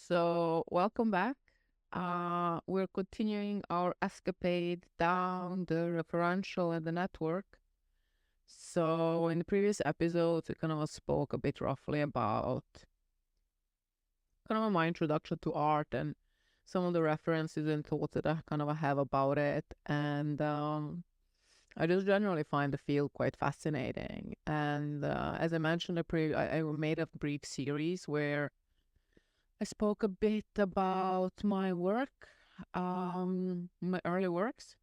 So, welcome back. We're continuing our escapade down the referential and the network. So, in the previous episodes, we kind of spoke a bit roughly about kind of my introduction to art and some of the references and thoughts that I kind of have about it. And I just generally find the field quite fascinating. And as I mentioned, I made a brief series where I spoke a bit about my work, my early works.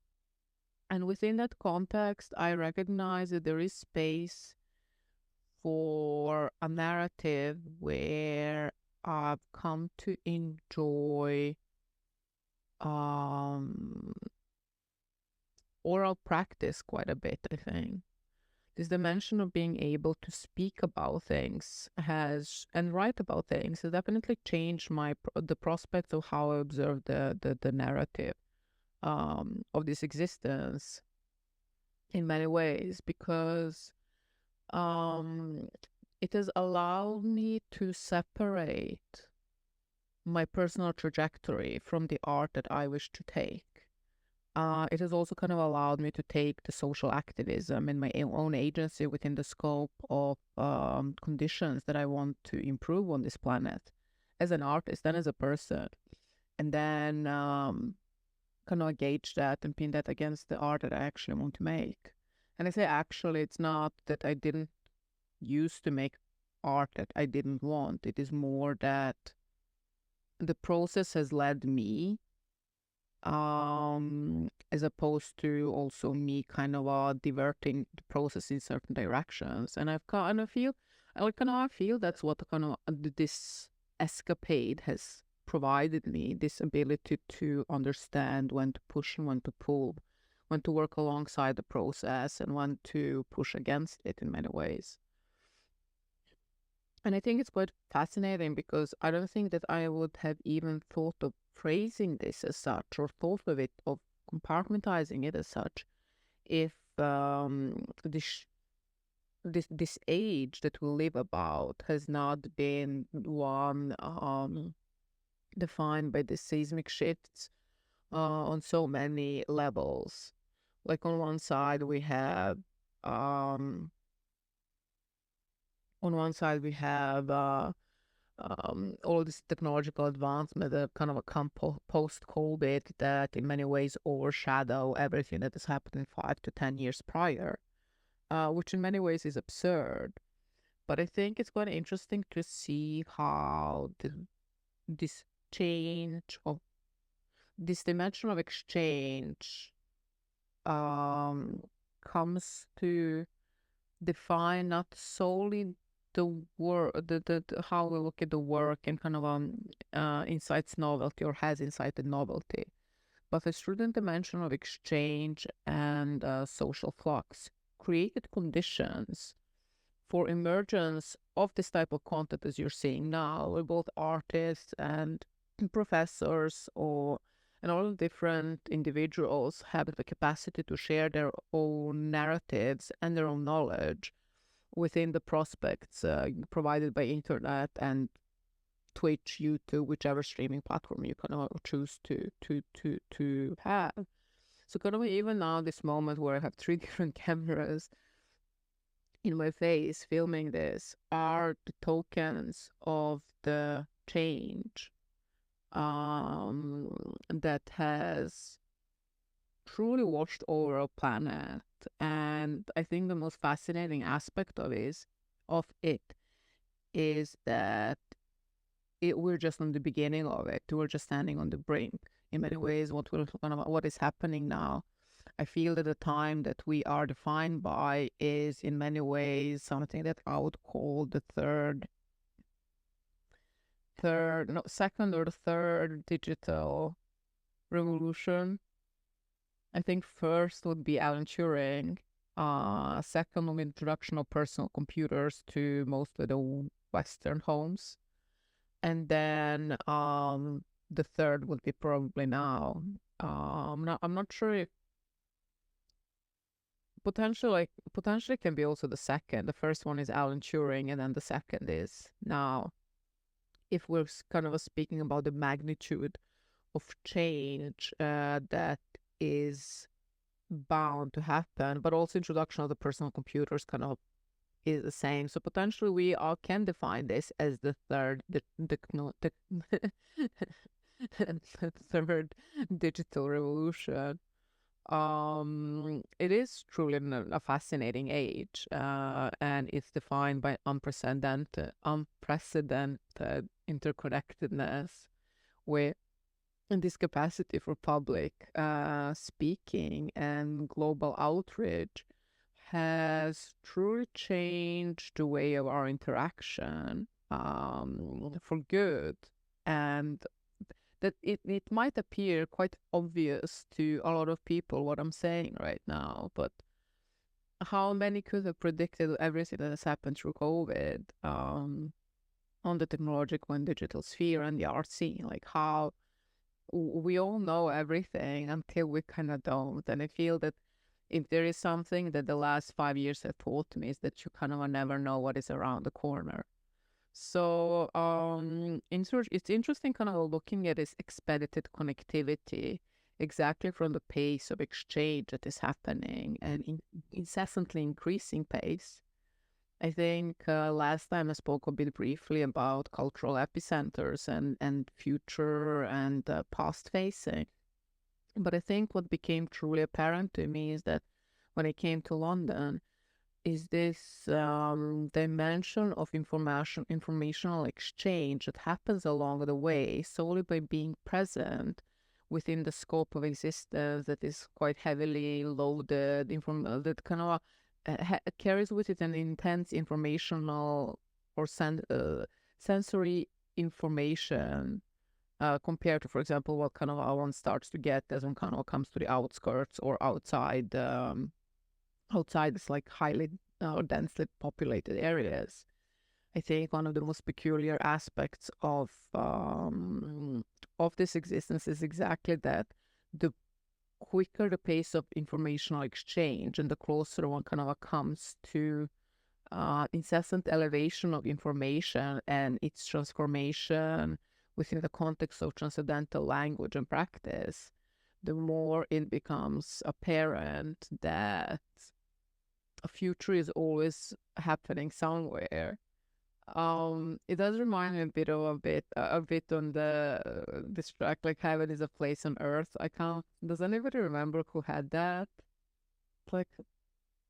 And within that context, I recognize that there is space for a narrative where I've come to enjoy um, oral practice quite a bit, I think. This dimension of being able to speak about things has and write about things has definitely changed the prospect of how I observe the narrative of this existence in many ways, because um, it has allowed me to separate my personal trajectory from the art that I wish to take. It has also kind of allowed me to take the social activism and my own agency within the scope of conditions that I want to improve on this planet as an artist and as a person. And then kind of gauge that and pin that against the art that I actually want to make. And I say actually, it's not that I didn't used to make art that I didn't want. It is more that the process has led me as opposed to also me kind of diverting the process in certain directions. And I've kind of feel, I feel that's what kind of this escapade has provided me, this ability to understand when to push and when to pull, when to work alongside the process and when to push against it in many ways. And I think it's quite fascinating because I don't think that I would have even thought of phrasing this as such or thought of it, of compartmentalizing it as such, if this age that we live about has not been one defined by the seismic shifts on so many levels. Like on one side we have um, all this technological advancement that kind of come post-COVID that in many ways overshadow everything that has happened in 5 to 10 years prior, which in many ways is absurd. But I think it's quite interesting to see how this change of this dimension of exchange um, comes to define not solely the work, the how we look at the work and kind of incites novelty or has incited novelty, but a certain dimension of exchange and social flux created conditions for emergence of this type of content as you're seeing now, where both artists and professors or and all the different individuals have the capacity to share their own narratives and their own knowledge within the prospects provided by internet and Twitch, YouTube, whichever streaming platform you kind of choose to have. So kind of even now, this moment where I have three different cameras in my face filming this are the tokens of the change that has truly washed over our planet. And I think the most fascinating aspect of it is that we're just on the beginning of it. We're just standing on the brink. In many ways, what is happening now, I feel that the time that we are defined by is in many ways something that I would call the second or the third digital revolution. I think first would be Alan Turing. Second would be introduction of personal computers to most of the Western homes. And then the third would be probably now. I'm not sure if potentially can be also the second. The first one is Alan Turing, and then the second is now. if we're kind of speaking about the magnitude of change that is bound to happen, but also introduction of the personal computers kind of is the same. So potentially we all can define this as the third digital revolution. It is truly a fascinating age, and it's defined by unprecedented interconnectedness, with this capacity for public speaking and global outreach has truly changed the way of our interaction for good. And that it might appear quite obvious to a lot of people what I'm saying right now, but how many could have predicted everything that has happened through COVID on the technological and digital sphere and the art scene? Like how we all know everything until we kind of don't. And I feel that if there is something that the last 5 years have taught me, is that you kind of never know what is around the corner. So it's interesting kind of looking at this expedited connectivity exactly from the pace of exchange that is happening and incessantly increasing pace. I think last time I spoke a bit briefly about cultural epicenters and future and past facing. But I think what became truly apparent to me is that when I came to London, is this dimension of informational exchange that happens along the way solely by being present within the scope of existence that is quite heavily loaded, that kind of carries with it an intense informational or sensory information compared to, for example, what kind of one starts to get as one kind of comes to the outskirts or outside this like highly densely populated areas. I think one of the most peculiar aspects of this existence is exactly that: the quicker the pace of informational exchange and the closer one kind of comes to incessant elevation of information and its transformation within the context of transcendental language and practice, the more it becomes apparent that a future is always happening somewhere. It does remind me a bit on this track, like heaven is a place on earth. I can't. Does anybody remember who had that? Like,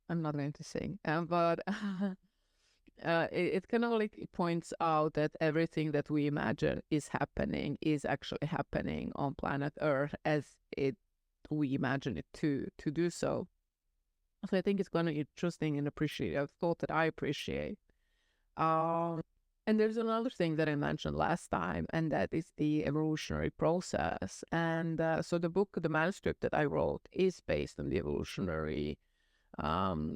I'm not going to sing, but it kind of like it points out that everything that we imagine is happening is actually happening on planet Earth as we imagine it to do so. So I think it's going to be interesting and appreciative thought that I appreciate. And there's another thing that I mentioned last time, and that is the evolutionary process. And so the manuscript that I wrote is based on the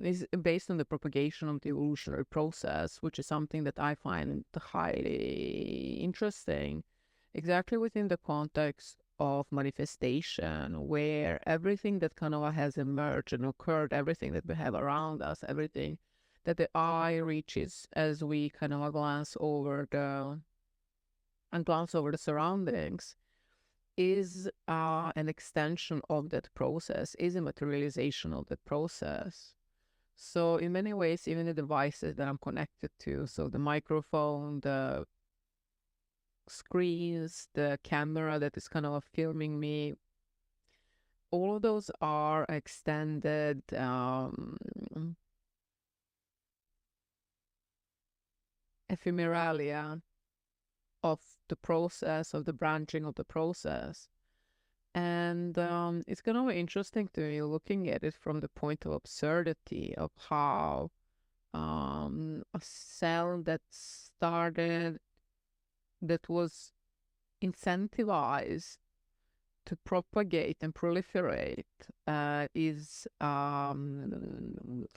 is based on the propagation of the evolutionary process, which is something that I find highly interesting, exactly within the context of manifestation, where everything that kind of has emerged and occurred, everything that we have around us, everything that the eye reaches as we kind of glance over the surroundings, is an extension of that process, is a materialization of that process. So in many ways, even the devices that I'm connected to, so the microphone, the screens, the camera that is kind of filming me, all of those are extended ephemeralia of the process, of the branching of the process. And it's kind of interesting to me looking at it from the point of absurdity of how a cell that started, that was incentivized to propagate and proliferate, is a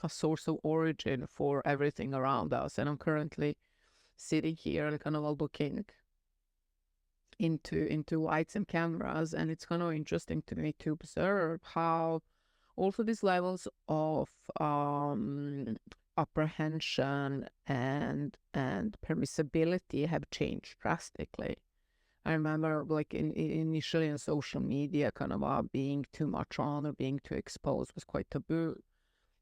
source of origin for everything around us. And I'm currently sitting here and kind of looking into lights and cameras, and it's kind of interesting to me to observe how also these levels of apprehension and permissibility have changed drastically. I remember like initially in social media, kind of being too much on or being too exposed was quite taboo.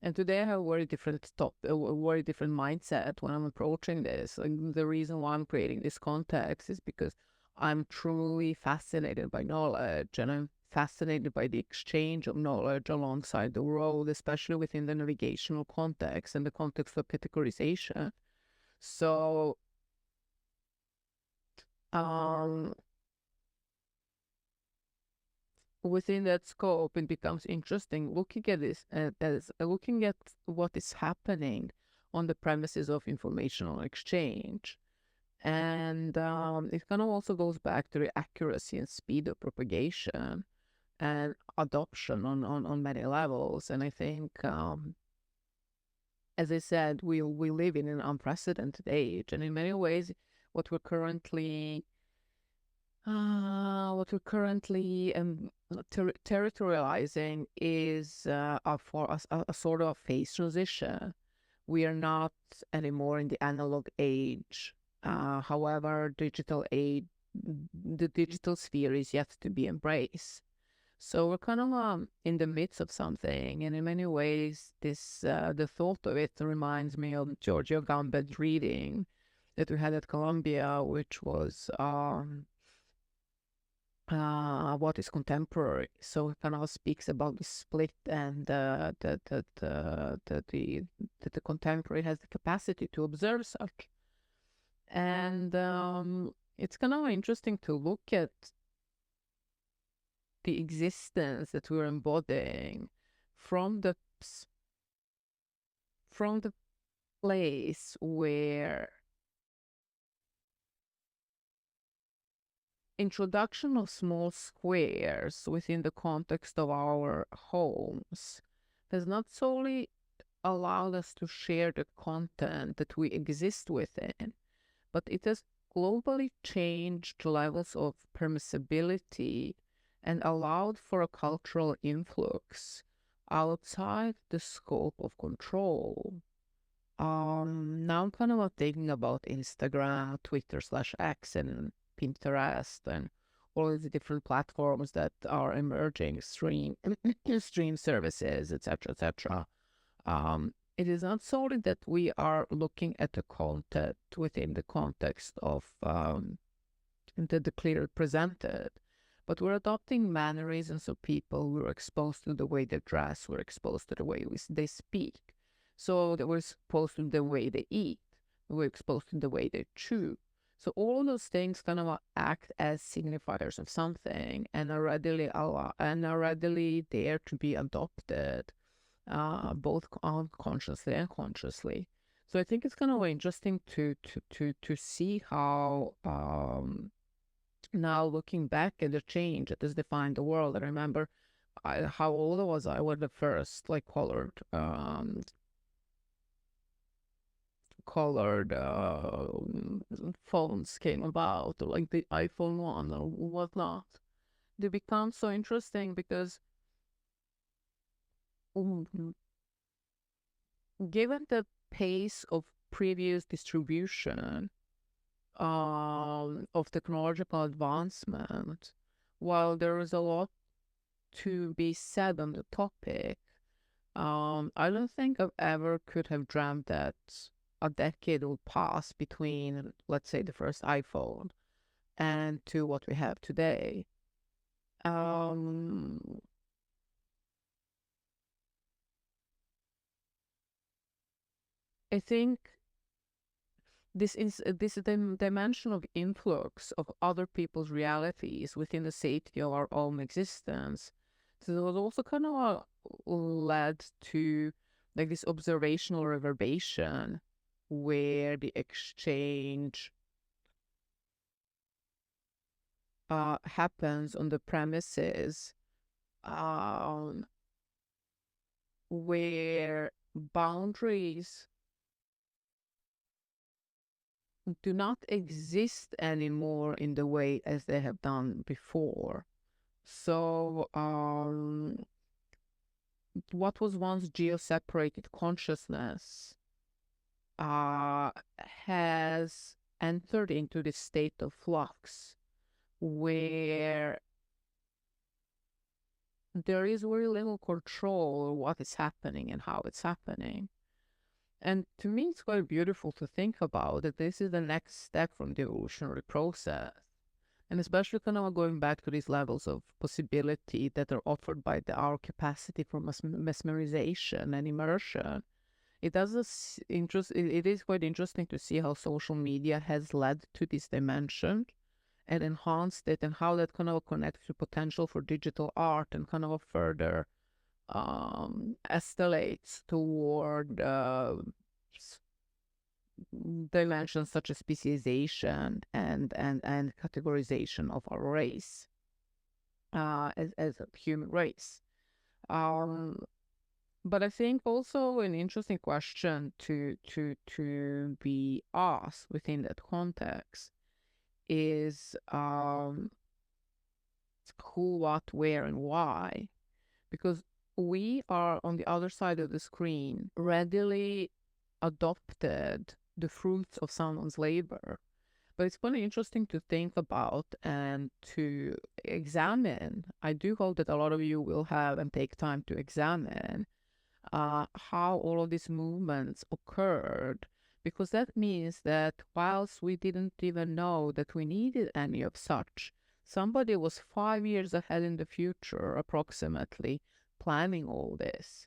And today I have a very different a very different mindset when I'm approaching this. Like the reason why I'm creating this context is because I'm truly fascinated by knowledge, and I'm fascinated by the exchange of knowledge alongside the world, especially within the navigational context and the context of categorization. So, um, within that scope, it becomes interesting looking at this as looking at what is happening on the premises of informational exchange. And it kind of also goes back to the accuracy and speed of propagation and adoption on many levels. And I think, as I said, we live in an unprecedented age, and in many ways, what we're currently territorializing is for us a sort of phase transition. We are not anymore in the analog age. However, the digital sphere is yet to be embraced. So we're kind of in the midst of something, and in many ways, the thought of it reminds me of Giorgio Gambett's reading that we had at Columbia, which was what is contemporary. So it kind of speaks about the split and that the contemporary has the capacity to observe such. And it's kind of interesting to look at the existence that we're embodying from from the place where introduction of small squares within the context of our homes has not solely allowed us to share the content that we exist within, but it has globally changed levels of permissibility and allowed for a cultural influx outside the scope of control. Now I'm kind of thinking about Instagram, Twitter/X, and Pinterest, and all of the different platforms that are emerging, stream services, etc., etc. It is not solely that we are looking at the content within the context of the clearly presented, but we're adopting mannerisms of people. We're exposed to the way they dress. We're exposed to the way they speak. So that we're exposed to the way they eat. We're exposed to the way they chew. So all those things kind of act as signifiers of something and are readily there to be adopted, both unconsciously and consciously. So I think it's kind of interesting to see how now looking back at the change that has defined the world. I remember how old was I when the first like colored phones came about, or like the iPhone 1 or whatnot. They become so interesting because mm, given the pace of previous distribution of technological advancement, while there is a lot to be said on the topic, I don't think I've ever could have dreamt that a decade will pass between, let's say, the first iPhone and to what we have today. Um, I think this dimension of influx of other people's realities within the safety of our own existence. So it was also kind of led to like this observational reverberation where the exchange happens on the premises um, where boundaries do not exist anymore in the way as they have done before. So, what was once geo-separated consciousness has entered into this state of flux where there is very little control of what is happening and how it's happening. And to me, it's quite beautiful to think about that this is the next step from the evolutionary process. And especially kind of going back to these levels of possibility that are offered by our capacity for mesmerization and immersion. It does us it is quite interesting to see how social media has led to this dimension and enhanced it, and how that kind of connects to potential for digital art and kind of further escalates toward dimensions such as speciation and categorization of our race as a human race. But I think also an interesting question to be asked within that context is who, what, where, and why, because we are on the other side of the screen readily adopted the fruits of someone's labor. But it's quite interesting to think about and to examine. I do hope that a lot of you will have and take time to examine how all of these movements occurred, because that means that whilst we didn't even know that we needed any of such, somebody was 5 years ahead in the future, approximately, planning all this.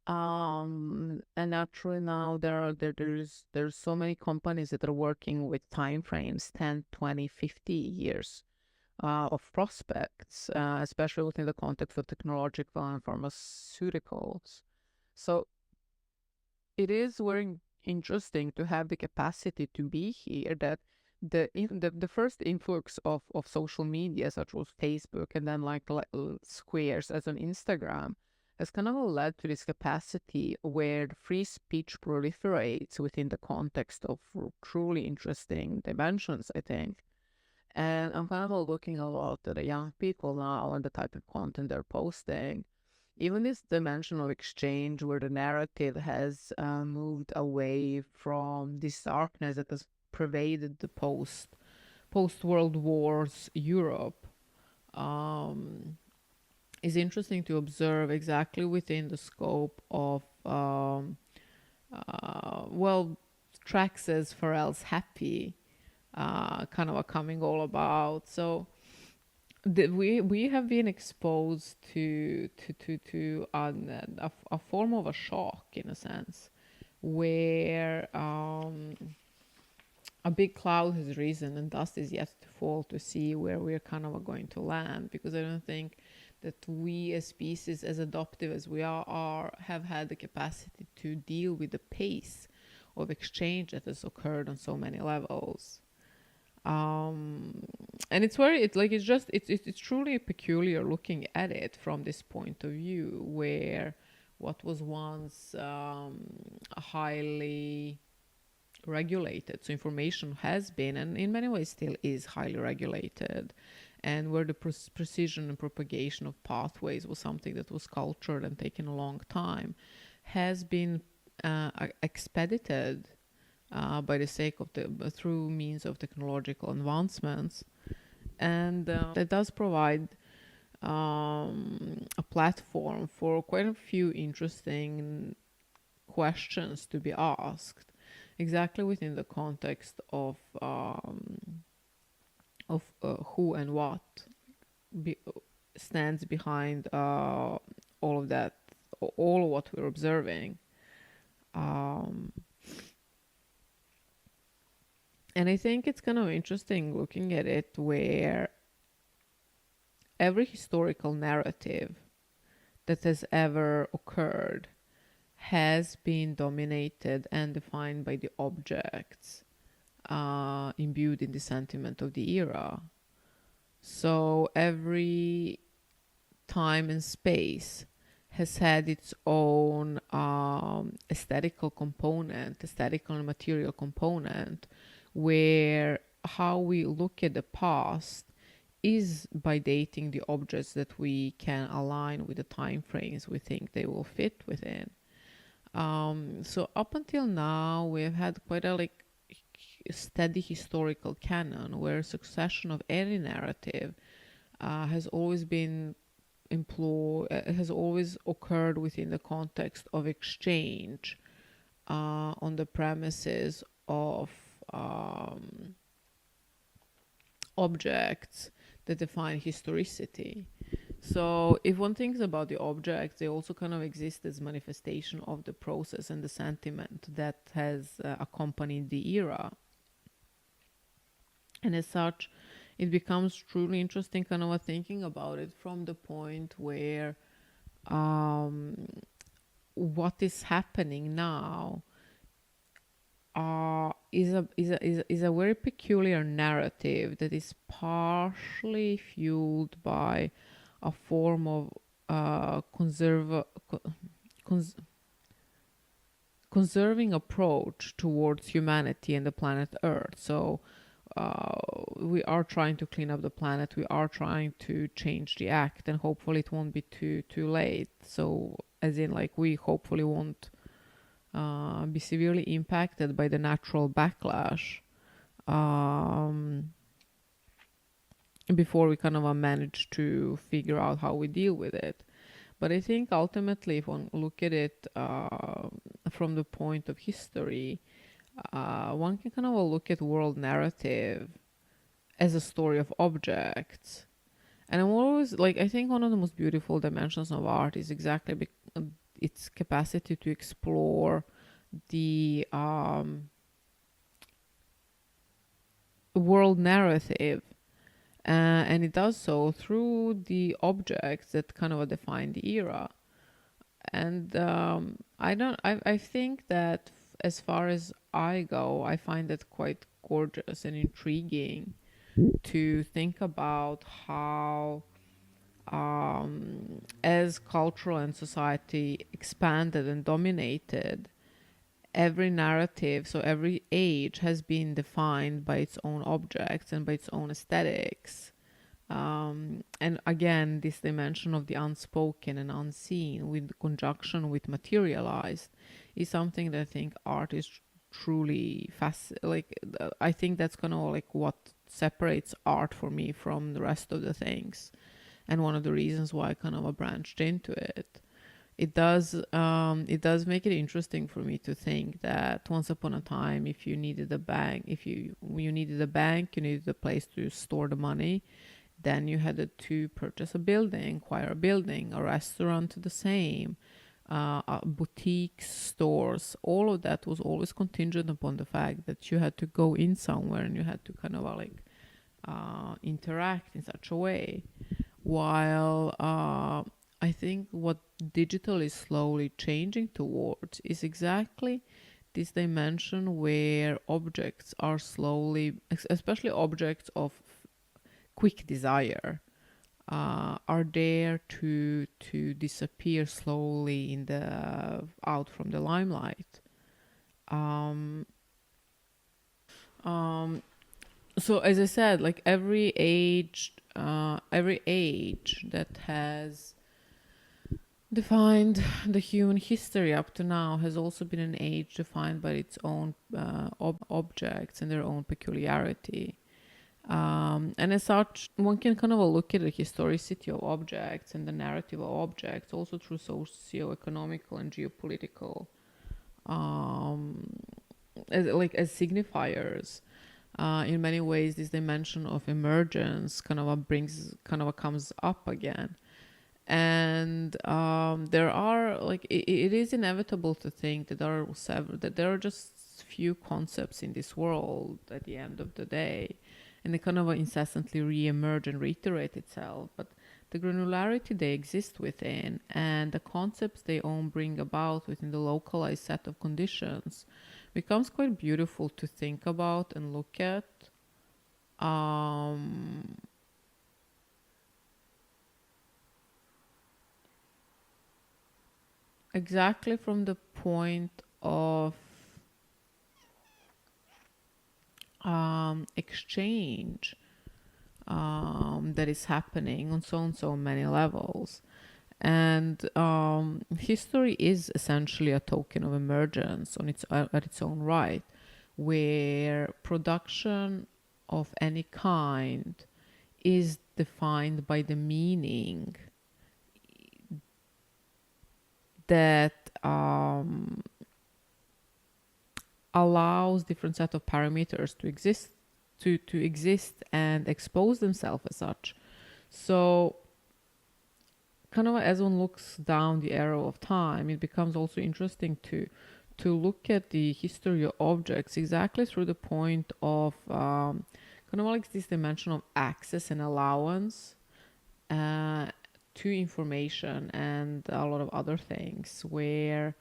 And naturally now there's so many companies that are working with time frames 10, 20, 50 years of prospects, especially within the context of technological and pharmaceuticals. So it is very interesting to have the capacity to be here, that the first influx of social media, such as Facebook and then like squares as on Instagram, has kind of led to this capacity where free speech proliferates within the context of truly interesting dimensions, I think. And I'm kind of looking a lot at the young people now and the type of content they're posting. Even this dimension of exchange where the narrative has moved away from this darkness that has pervaded the post World Wars Europe, is interesting to observe exactly within the scope of tracks as Pharrell's Happy, kind of coming all about. So we have been exposed to a form of a shock, in a sense, where a big cloud has risen and dust is yet to fall to see where we're kind of going to land. Because I don't think that we as species, as adaptive as we have had the capacity to deal with the pace of exchange that has occurred on so many levels. And it's it's truly peculiar looking at it from this point of view, where what was once highly regulated, so information has been and in many ways still is highly regulated, and where the precision and propagation of pathways was something that was cultured and taken a long time, has been expedited by the sake of through means of technological advancements. And that does provide a platform for quite a few interesting questions to be asked, exactly within the context of who and what stands behind all of that, all of what we're observing. And I think it's kind of interesting looking at it, where every historical narrative that has ever occurred has been dominated and defined by the objects imbued in the sentiment of the era. So every time and space has had its own aesthetical component, aesthetical and material component, where how we look at the past is by dating the objects that we can align with the time frames we think they will fit within. So up until now, we've had quite a steady historical canon where succession of any narrative has always been has always occurred within the context of exchange on the premises of objects that define historicity. So if one thinks about the objects, they also kind of exist as manifestation of the process and the sentiment that has accompanied the era. And as such, it becomes truly interesting kind of thinking about it from the point where what is happening now is a very peculiar narrative that is partially fueled by a form of conserving approach towards humanity and the planet Earth. So we are trying to clean up the planet. We are trying to change the act, and hopefully it won't be too late. So, as in, like, we hopefully won't be severely impacted by the natural backlash before we kind of manage to figure out how we deal with it. But I think ultimately, if one look at it from the point of history, one can kind of look at world narrative as a story of objects. And I'm always like, I think one of the most beautiful dimensions of art is exactly its capacity to explore the world narrative. And it does so through the objects that kind of define the era. And I think that as far as I go, I find it quite gorgeous and intriguing to think about how as cultural and society expanded and dominated, every narrative, so every age has been defined by its own objects and by its own aesthetics. And again, this dimension of the unspoken and unseen with conjunction with materialized is something that I think art is truly I think that's kind of like what separates art for me from the rest of the things, and one of the reasons why I kind of branched into it. It does make it interesting for me to think that once upon a time, if you needed a bank, if you needed a bank, you needed a place to store the money, then you had to purchase a building, acquire a building, a restaurant, the same, boutiques, stores. All of that was always contingent upon the fact that you had to go in somewhere and you had to kind of interact in such a way. While I think what digital is slowly changing towards is exactly this dimension where objects are slowly, especially objects of quick desire, are there to disappear slowly out from the limelight. So as I said, like every age that has defined the human history up to now has also been an age defined by its own objects and their own peculiarity. And as such, one can kind of look at the historicity of objects and the narrative of objects also through socio-economical and geopolitical as signifiers. In many ways, this dimension of emergence kind of comes up again. And there are it is inevitable to think that there are just few concepts in this world at the end of the day, and they kind of incessantly re-emerge and reiterate itself. But the granularity they exist within and the concepts they own bring about within the localized set of conditions becomes quite beautiful to think about and look at. Exactly from the point of exchange that is happening on so many levels. And history is essentially a token of emergence on at its own right, where production of any kind is defined by the meaning that allows different set of parameters to exist and expose themselves as such. So kind of as one looks down the arrow of time, it becomes also interesting to look at the history of objects exactly through the point of kind of like this dimension of access and allowance to information and a lot of other things, where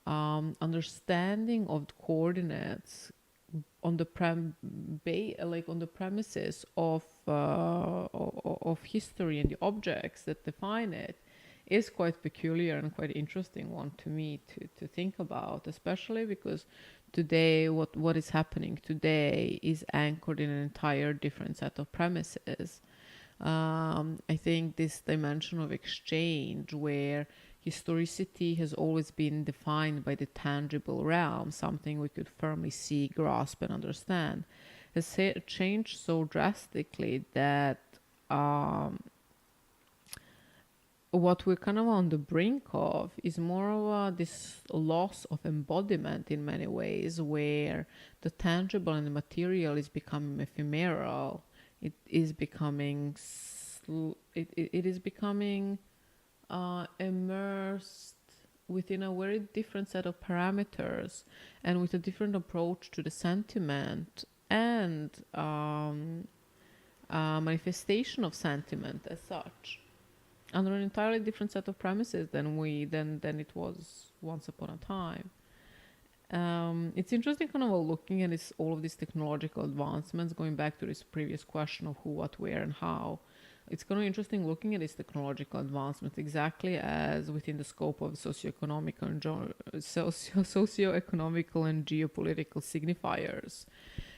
understanding of the coordinates on the on the premises of history and the objects that define it is quite peculiar and quite interesting one to me to think about, especially because today what is happening today is anchored in an entire different set of premises. I think this dimension of exchange, where historicity has always been defined by the tangible realm, something we could firmly see, grasp, and understand, has changed so drastically that what we're kind of on the brink of is more of this loss of embodiment in many ways, where the tangible and the material is becoming ephemeral. It is becoming it is becoming immersed within a very different set of parameters and with a different approach to the sentiment and manifestation of sentiment as such, under an entirely different set of premises than it was once upon a time. It's interesting kind of looking at all of these technological advancements, going back to this previous question of who, what, where, and how. It's kind of interesting looking at these technological advancements exactly as within the scope of socioeconomical and geopolitical signifiers,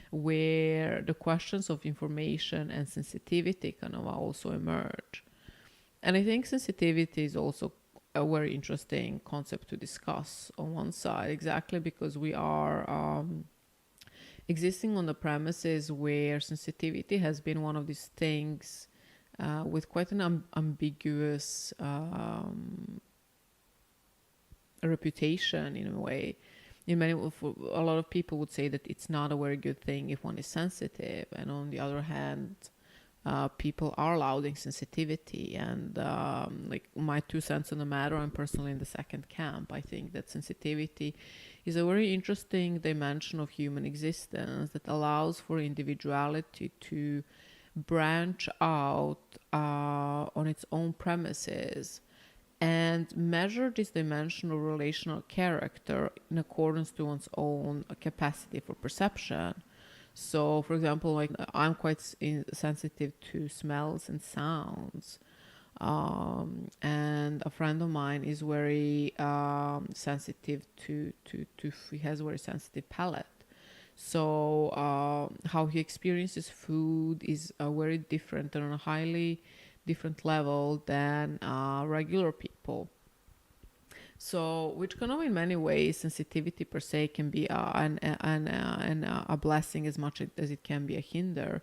where the questions of information and sensitivity kind of also emerge. And I think sensitivity is also a very interesting concept to discuss on one side, exactly because we are existing on the premises where sensitivity has been one of these things with quite an ambiguous reputation in a way. A lot of people would say that it's not a very good thing if one is sensitive, and on the other hand, people are lauding sensitivity. And like my 2 cents on the matter, I'm personally in the second camp. I think that sensitivity is a very interesting dimension of human existence that allows for individuality to branch out on its own premises and measure this dimension of relational character in accordance to one's own capacity for perception. So, for example, like I'm quite sensitive to smells and sounds. And a friend of mine is very sensitive to he has a very sensitive palate. So how he experiences food is very different and on a highly different level than regular people. So, which kind of in many ways, sensitivity per se can be a blessing as much as it can be a hinder.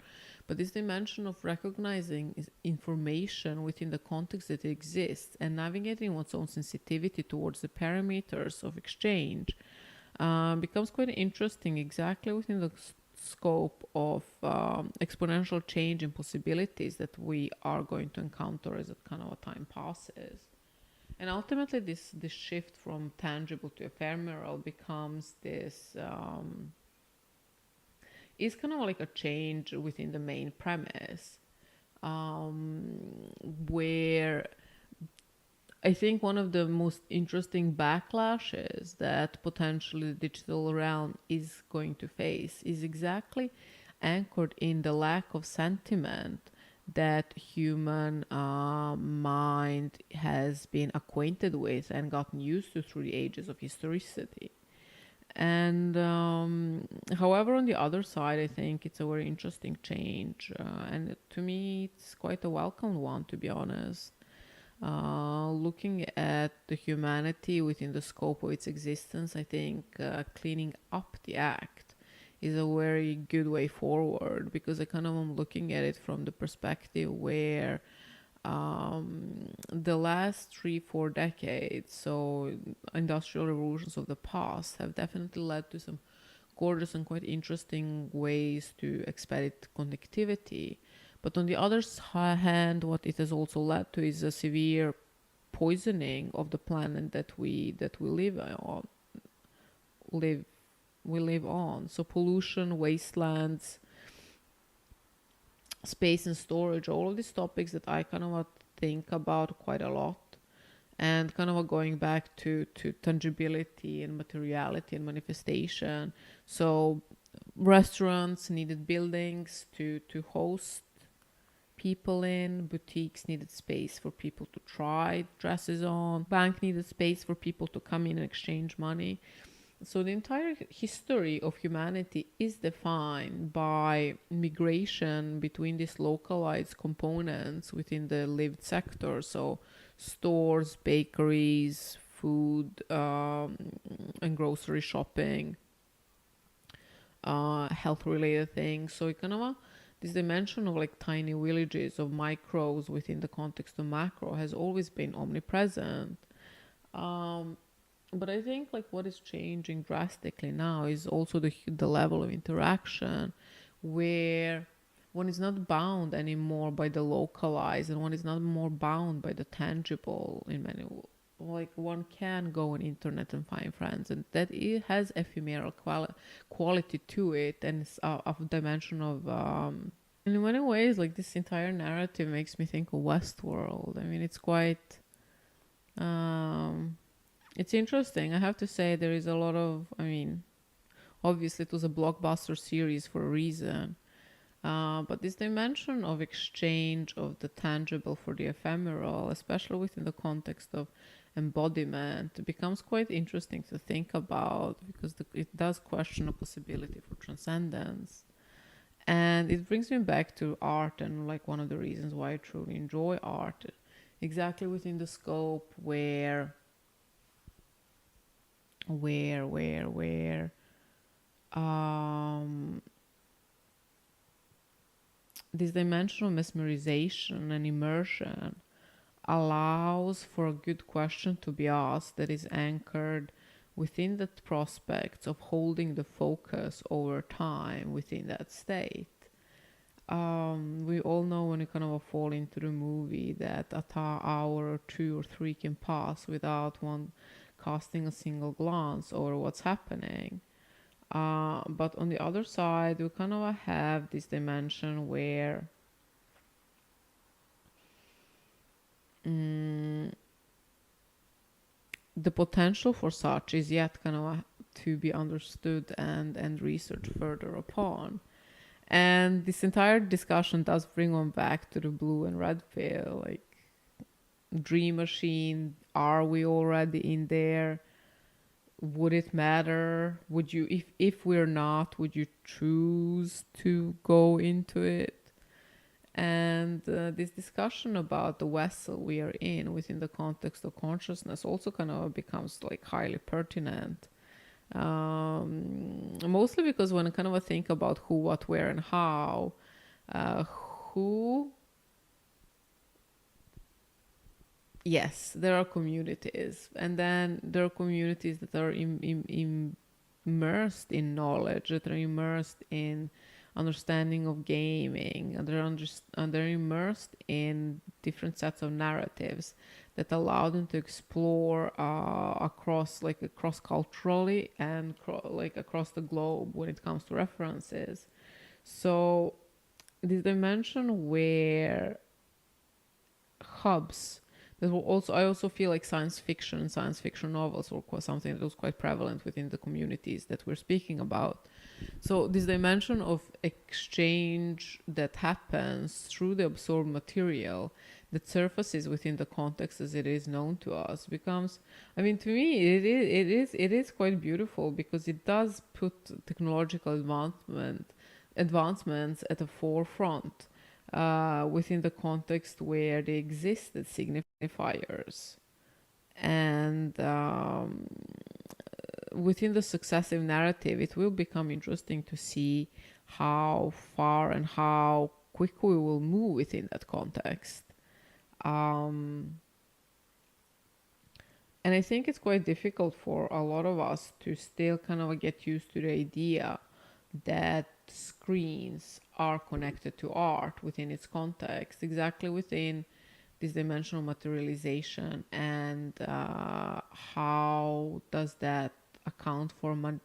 But this dimension of recognizing information within the context that it exists and navigating one's own sensitivity towards the parameters of exchange becomes quite interesting exactly within the scope of exponential change and possibilities that we are going to encounter as it kind of a time passes. And ultimately, this shift from tangible to ephemeral becomes this is kind of like a change within the main premise, where I think one of the most interesting backlashes that potentially the digital realm is going to face is exactly anchored in the lack of sentiment that human mind has been acquainted with and gotten used to through the ages of historicity. And however, on the other side, I think it's a very interesting change. And to me, it's quite a welcome one, to be honest. Looking at the humanity within the scope of its existence, I think cleaning up the act is a very good way forward, because I kind of am looking at it from the perspective where the last 3-4 decades, so industrial revolutions of the past, have definitely led to some gorgeous and quite interesting ways to expedite connectivity. But on the other hand, what it has also led to is a severe poisoning of the planet that we live we live on. So pollution, wastelands, space and storage, all of these topics that I kind of think about quite a lot. And kind of going back to tangibility and materiality and manifestation. So restaurants needed buildings to host people in, boutiques needed space for people to try dresses on, bank needed space for people to come in and exchange money. So the entire history of humanity is defined by migration between these localized components within the lived sector. So stores, bakeries, food, and grocery shopping, health-related things. So it kind of this dimension of like tiny villages, of micros within the context of macro, has always been omnipresent. But I think like what is changing drastically now is also the level of interaction, where one is not bound anymore by the localized, and one is not more bound by the tangible in many. Like one can go on internet and find friends, and that it has ephemeral quality to it, and it's a dimension of in many ways, like this entire narrative makes me think of Westworld. I mean, it's quite it's interesting. I have to say there is a lot of, I mean, obviously it was a blockbuster series for a reason. But this dimension of exchange of the tangible for the ephemeral, especially within the context of embodiment, becomes quite interesting to think about, because it does question the possibility for transcendence. And it brings me back to art, and like one of the reasons why I truly enjoy art, exactly within the scope where this dimension of mesmerization and immersion allows for a good question to be asked that is anchored within the prospects of holding the focus over time within that state. We all know when you kind of fall into the movie that a hour or 2 or 3 can pass without one casting a single glance over what's happening. But on the other side, we kind of have this dimension where the potential for such is yet kind of to be understood and researched further upon. And this entire discussion does bring one back to the blue and red pill, like dream machine. Are we already in there? Would it matter? Would you, if we're not, would you choose to go into it? And this discussion about the vessel we are in within the context of consciousness also kind of becomes like highly pertinent. Mostly because when I kind of think about who, what, where, and how, who, yes, there are communities, and then there are communities that are immersed in knowledge, that are immersed in understanding of gaming, and they're immersed in different sets of narratives that allow them to explore across culturally and across the globe when it comes to references. So this dimension where hubs that will also, I also feel like science fiction novels were something that was quite prevalent within the communities that we're speaking about. So this dimension of exchange that happens through the absorbed material that surfaces within the context as it is known to us becomes, I mean, to me it is quite beautiful, because it does put technological advancements at the forefront. within the context where they existed signifiers. And within the successive narrative, it will become interesting to see how far and how quick we will move within that context. Um, and I think it's quite difficult for a lot of us to still kind of get used to the idea that screens are connected to art within its context, exactly within this dimensional materialization, and how does that account for manage-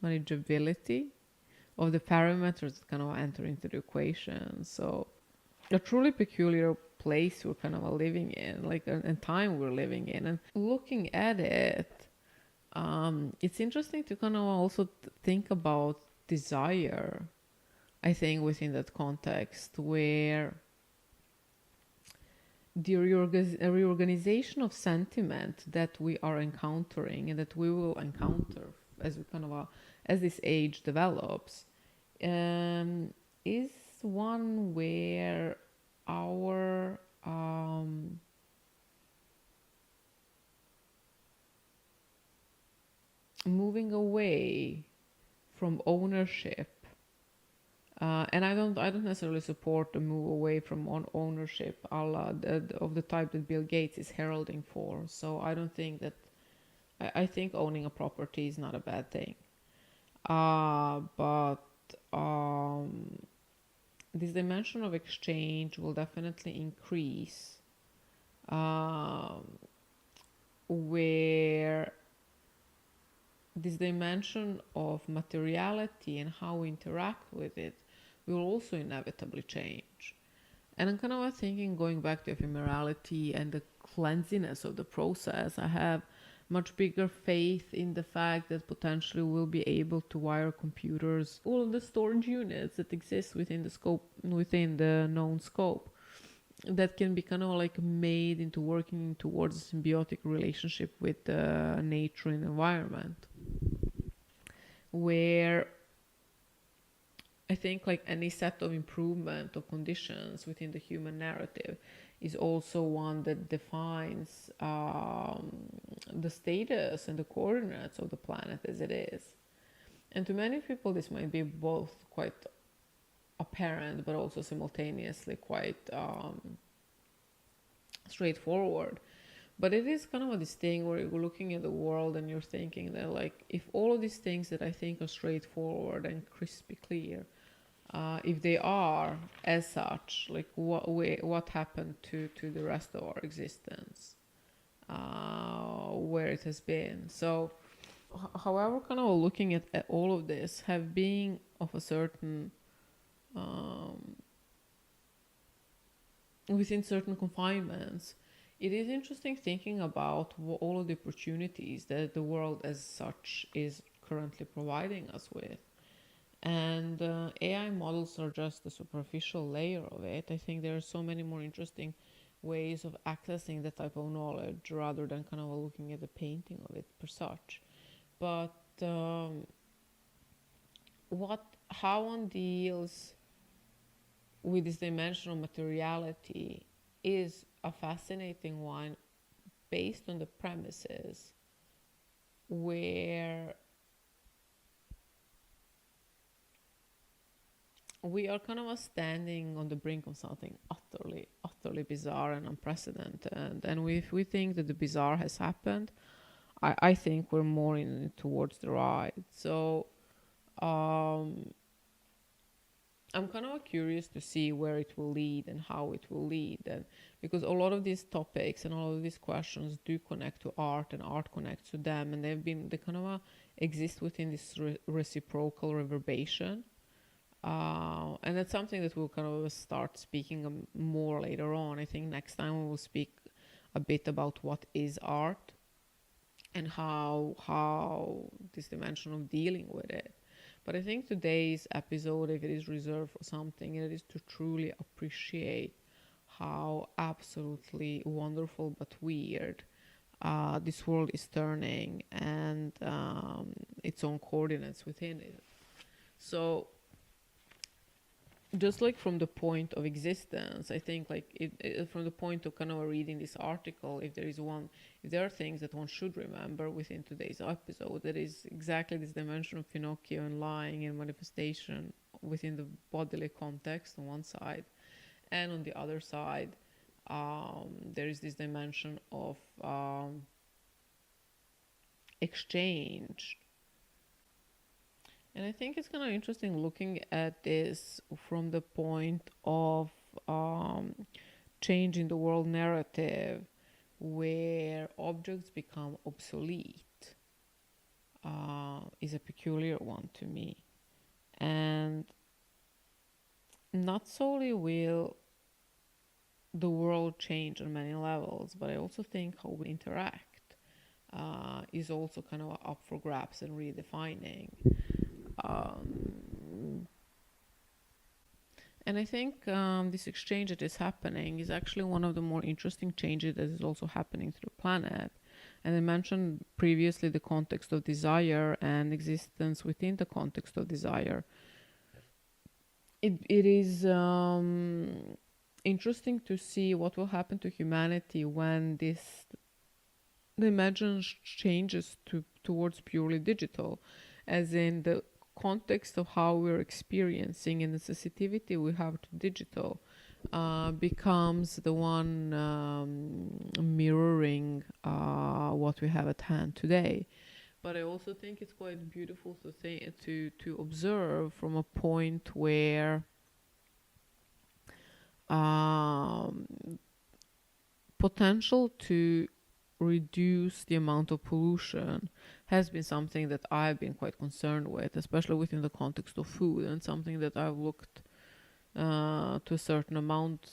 manageability of the parameters that kind of enter into the equation. So a truly peculiar place we're kind of living in, like and time we're living in, and looking at it, it's interesting to kind of also think about desire. I think within that context, where the reorganization of sentiment that we are encountering and that we will encounter as we kind of as this age develops, is one where our moving away from ownership, and I don't necessarily support the move away from ownership of the type that Bill Gates is heralding for. So I don't think that I think owning a property is not a bad thing. But this dimension of exchange will definitely increase, where this dimension of materiality and how we interact with it will also inevitably change. And I'm kind of thinking, going back to ephemerality and the cleanliness of the process, I have much bigger faith in the fact that potentially we'll be able to wire computers, all of the storage units that exist within the scope, within the known scope, that can be kind of like made into working towards a symbiotic relationship with nature and environment, where I think like any set of improvement of conditions within the human narrative is also one that defines the status and the coordinates of the planet as it is. And to many people, this might be both quite apparent, but also simultaneously quite straightforward. But it is kind of this thing where you're looking at the world and you're thinking that, like, if all of these things that I think are straightforward and crispy clear, if they are as such, like what happened to the rest of our existence, where it has been. So, however, kind of looking at all of this, have been of a certain within certain confinements, it is interesting thinking about all of the opportunities that the world as such is currently providing us with. And AI models are just a superficial layer of it. I think there are so many more interesting ways of accessing that type of knowledge rather than kind of looking at the painting of it per such. But how one deals with this dimensional materiality is a fascinating one, based on the premises where we are kind of standing on the brink of something utterly bizarre and unprecedented. And if we think that the bizarre has happened, I think we're more in towards the right. So I'm kind of curious to see where it will lead and how it will lead, and because a lot of these topics and all of these questions do connect to art, and art connects to them, and they kind of exist within this reciprocal reverberation, and that's something that we'll kind of start speaking more later on. I think next time we will speak a bit about what is art and how this dimension of dealing with it. But I think today's episode, if it is reserved for something, it is to truly appreciate how absolutely wonderful but weird this world is turning, and its own coordinates within it. So just like from the point of existence, I think like from the point of kind of reading this article, if there are things that one should remember within today's episode, that is exactly this dimension of Pinocchio and lying and manifestation within the bodily context on one side, and on the other side, there is this dimension of exchange. And I think it's kind of interesting looking at this from the point of change in the world narrative, where objects become obsolete, is a peculiar one to me. And not solely will the world change on many levels, but I also think how we interact is also kind of up for grabs and redefining. And I think this exchange that is happening is actually one of the more interesting changes that is also happening to the planet. And I mentioned previously the context of desire and existence within the context of desire. It is interesting to see what will happen to humanity when this dimension changes towards purely digital, as in the context of how we're experiencing and the sensitivity we have to digital becomes the one mirroring what we have at hand today. But I also think it's quite beautiful to observe from a point where potential to reduce the amount of pollution has been something that I've been quite concerned with, especially within the context of food, and something that I've looked to a certain amount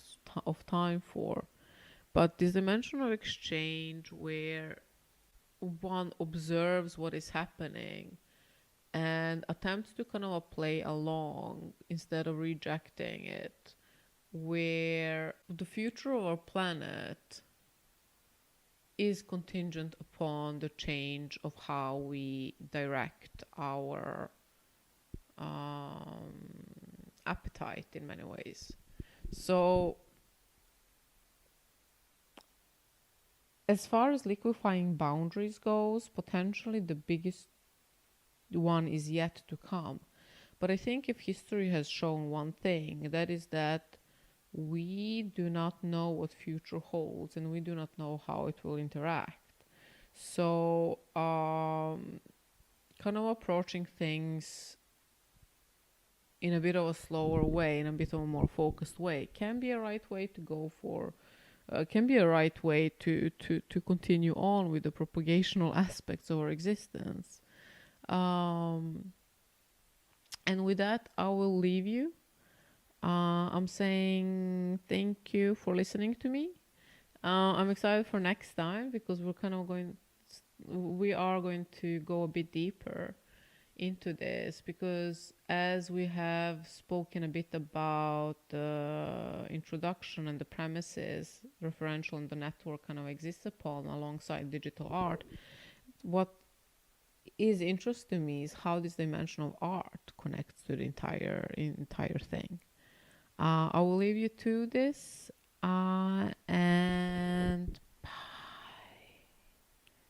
of time for. But this dimension of exchange where one observes what is happening and attempts to kind of play along instead of rejecting it, where the future of our planet is contingent upon the change of how we direct our appetite in many ways. So, as far as liquefying boundaries goes, potentially the biggest one is yet to come. But I think if history has shown one thing, that is that we do not know what future holds, and we do not know how it will interact. So, kind of approaching things in a bit of a slower way, in a bit of a more focused way, can be a right way to go for, can be a right way to continue on with the propagational aspects of our existence. And with that, I will leave you. I'm saying thank you for listening to me. I'm excited for next time because we are going to go a bit deeper into this, because as we have spoken a bit about the introduction and the premises referential and the network kind of exists upon alongside digital art, what is interesting to me is how this dimension of art connects to the entire thing. I will leave you to this, and